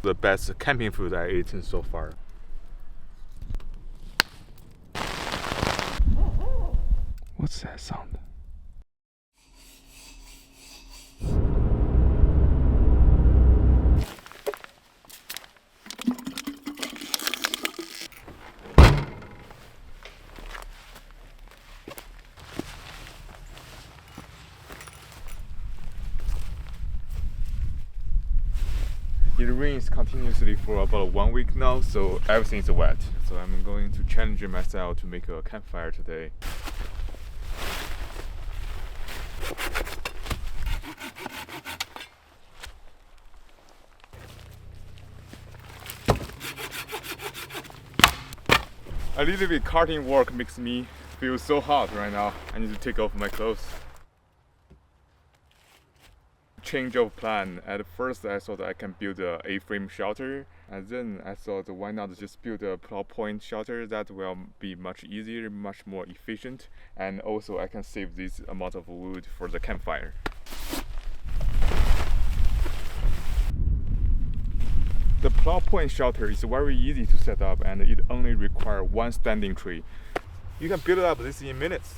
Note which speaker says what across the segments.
Speaker 1: The best camping food I've eaten so far. What's that sound? It rains continuously for about 1 week now, so everything is wet. So I'm going to challenge myself to make a campfire today. A little bit carting work makes me feel so hot right now. I need to take off my clothes. Change of plan. At first I thought I can build a A-frame shelter, and then I thought why not just build a plow point shelter that will be much easier, much more efficient, and also I can save this amount of wood for the campfire. The plow point shelter is very easy to set up, and it only requires one standing tree. You can build up this in minutes.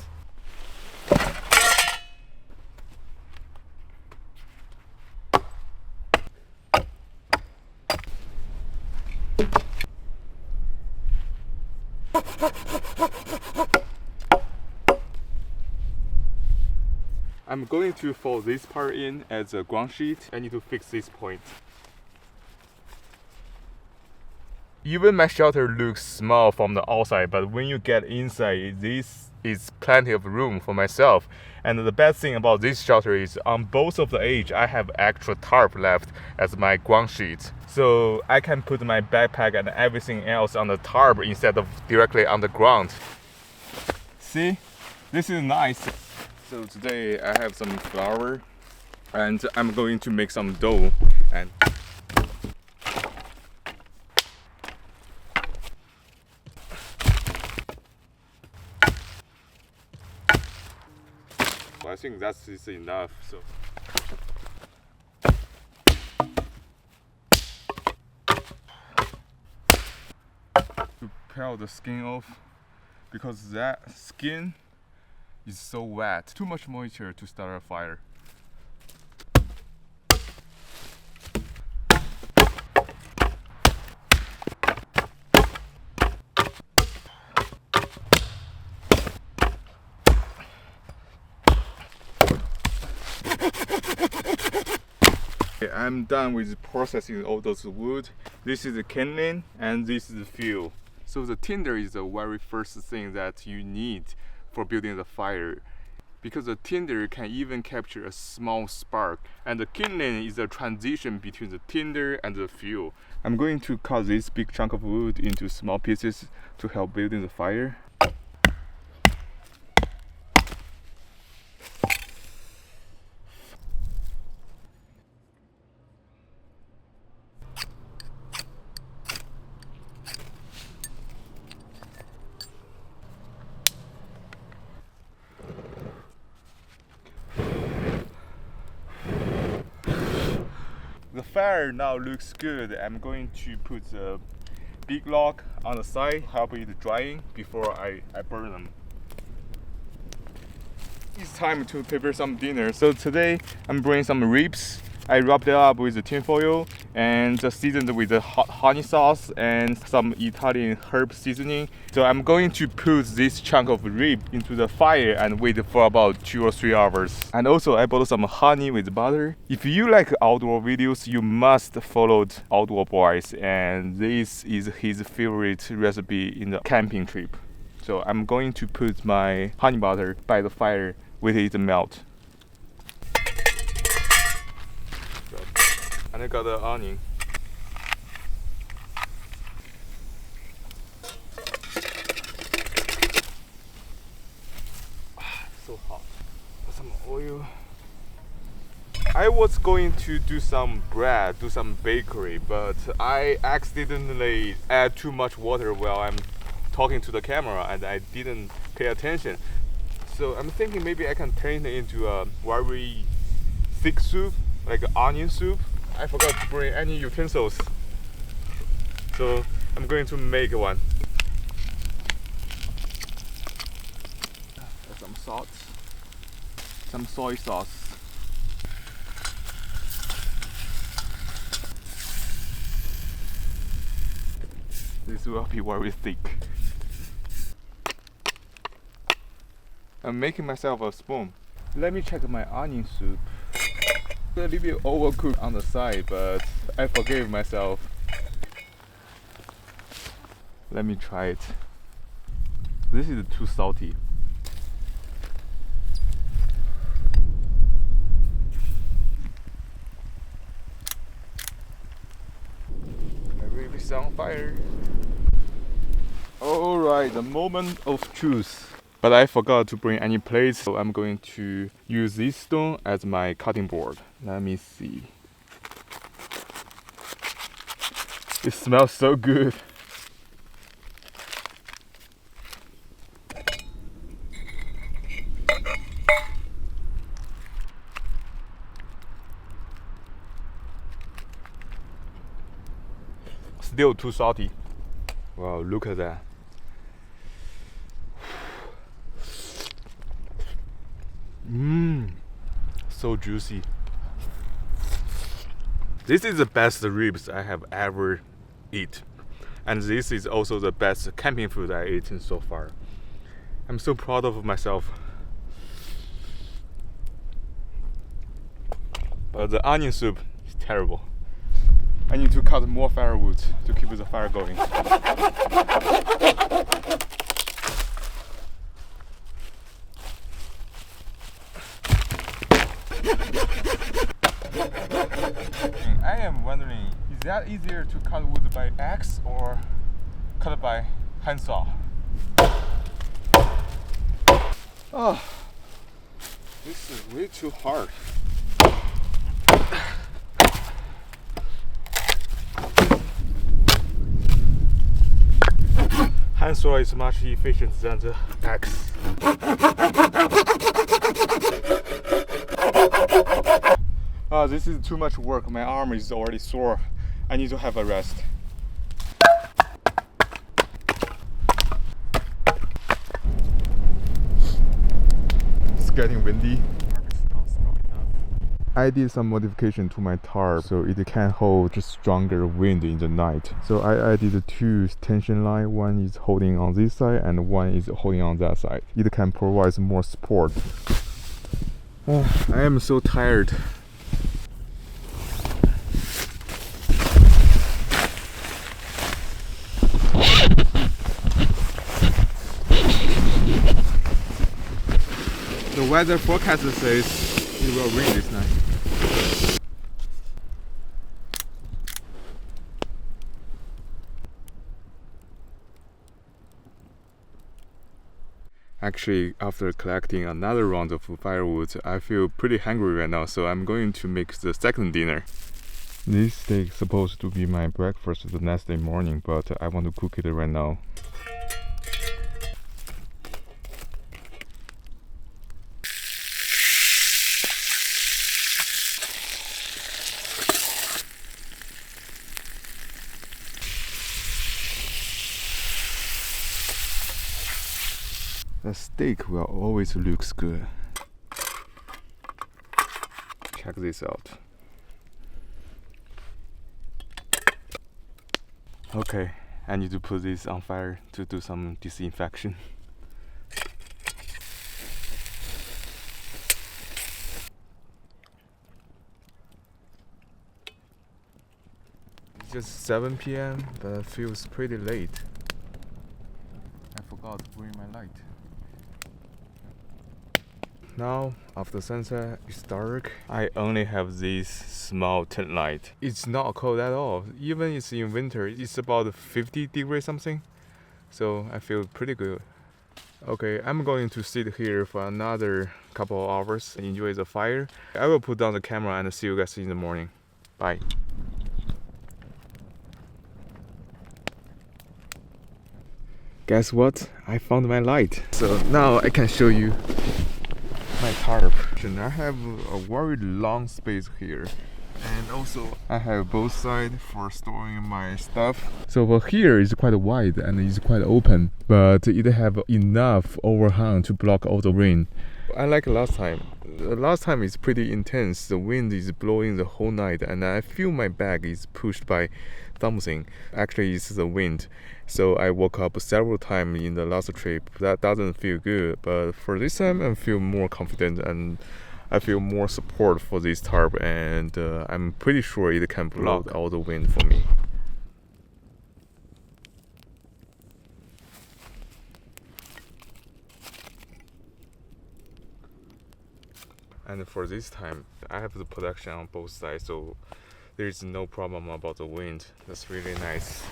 Speaker 1: I'm going to fold this part in as a ground sheet. I need to fix this point. Even my shelter looks small from the outside, but when you get inside, this is plenty of room for myself. And the best thing about this shelter is on both of the edge, I have extra tarp left as my ground sheet. So I can put my backpack and everything else on the tarp instead of directly on the ground. See, this is nice. So today I have some flour and I'm going to make some dough. And I think that's enough. So to peel the skin off, because that skin is so wet. Too much moisture to start a fire. I'm done with processing all those wood. This is the kindling and this is the fuel. So the tinder is the very first thing that you need for building the fire, because the tinder can even capture a small spark, and the kindling is a transition between the tinder and the fuel. I'm going to cut this big chunk of wood into small pieces to help building the fire. The fire now looks good. I'm going to put the big log on the side, help it drying before I burn them. It's time to prepare some dinner. So today I'm bringing some ribs. I rubbed it up with the tin foil and just seasoned with the hot honey sauce and some Italian herb seasoning. So I'm going to put this chunk of rib into the fire and wait for about 2 or 3 hours. And also I bought some honey with butter. If you like outdoor videos, you must follow Outdoor Boys, and this is his favorite recipe in the camping trip. So I'm going to put my honey butter by the fire, wait it melt. And I got the onion. So hot. Put some oil. I was going to do some bread, do some bakery, but I accidentally add too much water while I'm talking to the camera and I didn't pay attention. So I'm thinking maybe I can turn it into a very thick soup, like an onion soup. I forgot to bring any utensils. So I'm going to make one. Some salt, some soy sauce. This will be very thick. I'm making myself a spoon. Let me check my onion soup. A little bit overcooked on the side, but I forgave myself. Let me try it. This is too salty. My rib is on fire. Alright, the moment of truth. But I forgot to bring any plates, so I'm going to use this stone as my cutting board. Let me see. It smells so good. Still too salty. Wow, look at that. So juicy. This is the best ribs I have ever eaten. And this is also the best camping food I've eaten so far. I'm so proud of myself. But the onion soup is terrible. I need to cut more firewood to keep the fire going. I am wondering, is that easier to cut wood by axe or cut by handsaw? Oh, this is way too hard. Handsaw is much efficient than the axe. This is too much work. My arm is already sore. I need to have a rest. It's getting windy. I did some modification to my tarp so it can hold just stronger wind in the night. So I added two tension lines. One is holding on this side and one is holding on that side. It can provide more support. I am so tired. The weather forecast says it will rain this night. Actually, after collecting another round of firewood, I feel pretty hungry right now, so I'm going to make the second dinner. This steak is supposed to be my breakfast the next day morning, but I want to cook it right now. The steak will always looks good. Check this out. Okay, I need to put this on fire to do some disinfection. It's just 7 p.m. but it feels pretty late. I forgot to bring my light. Now, after sunset, it's dark. I only have this small tent light. It's not cold at all. Even it's in winter, it's about 50 degrees something. So I feel pretty good. Okay, I'm going to sit here for another couple of hours and enjoy the fire. I will put down the camera and see you guys in the morning. Bye. Guess what? I found my light. So now I can show you my tarp. I have a very long space here. And also I have both sides for storing my stuff. So for here is quite wide and it's quite open, but it have enough overhang to block all the rain. I like last time. Last time is pretty intense. The wind is blowing the whole night and I feel my bag is pushed by something. Actually it's the wind. So I woke up several times in the last trip. That doesn't feel good, but for this time I feel more confident and I feel more support for this tarp, and I'm pretty sure it can block all the wind for me. And for this time, I have the protection on both sides, so there is no problem about the wind. That's really nice.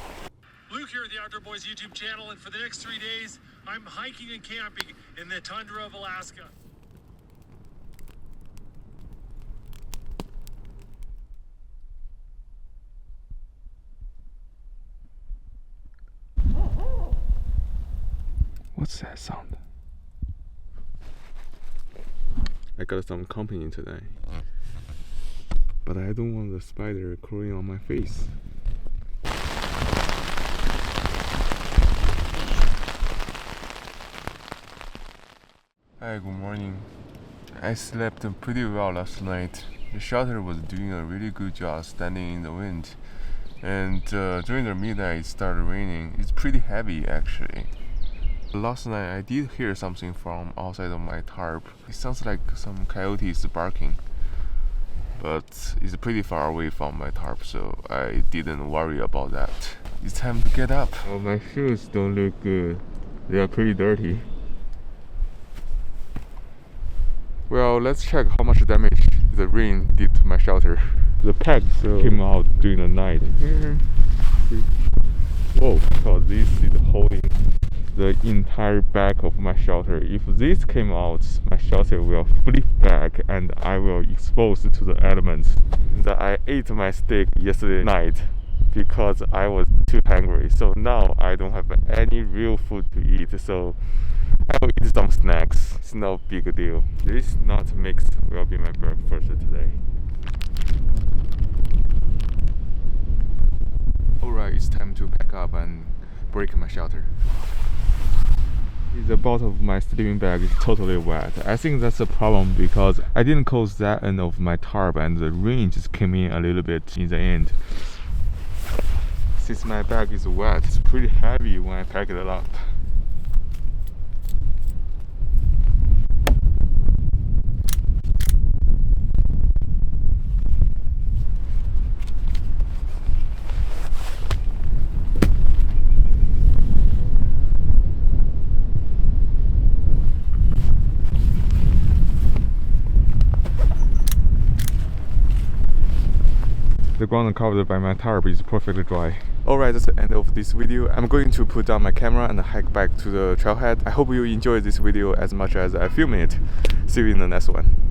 Speaker 2: Luke here at the Outdoor Boys YouTube channel, and for the next 3 days, I'm hiking and camping in the tundra of Alaska.
Speaker 1: What's that sound? I got some company today, but I don't want the spider crawling on my face. Hi, good morning. I slept pretty well last night. The shelter was doing a really good job standing in the wind, and during the midnight it started raining. It's pretty heavy actually. Last night I did hear something from outside of my tarp. It sounds like some coyotes barking, but it's pretty far away from my tarp, so I didn't worry about that. It's time to get up. Oh, my shoes don't look good. They are pretty dirty. Well, let's check how much damage the rain did to my shelter. The pegs came out during the night. Whoa, so this is holding the entire back of my shelter. If this came out, my shelter will flip back and I will expose to the elements. I ate my steak yesterday night because I was too hungry. So now I don't have any real food to eat. So I will eat some snacks. It's no big deal. This nut mix will be my breakfast today. Alright, it's time to pack up and break my shelter. The bottom of my sleeping bag is totally wet. I think that's a problem because I didn't close that end of my tarp and the rain just came in a little bit in the end. Since my bag is wet, it's pretty heavy when I pack it up. The ground covered by my tarp is perfectly dry. Alright, that's the end of this video. I'm going to put down my camera and hike back to the trailhead. I hope you enjoyed this video as much as I filmed it. See you in the next one.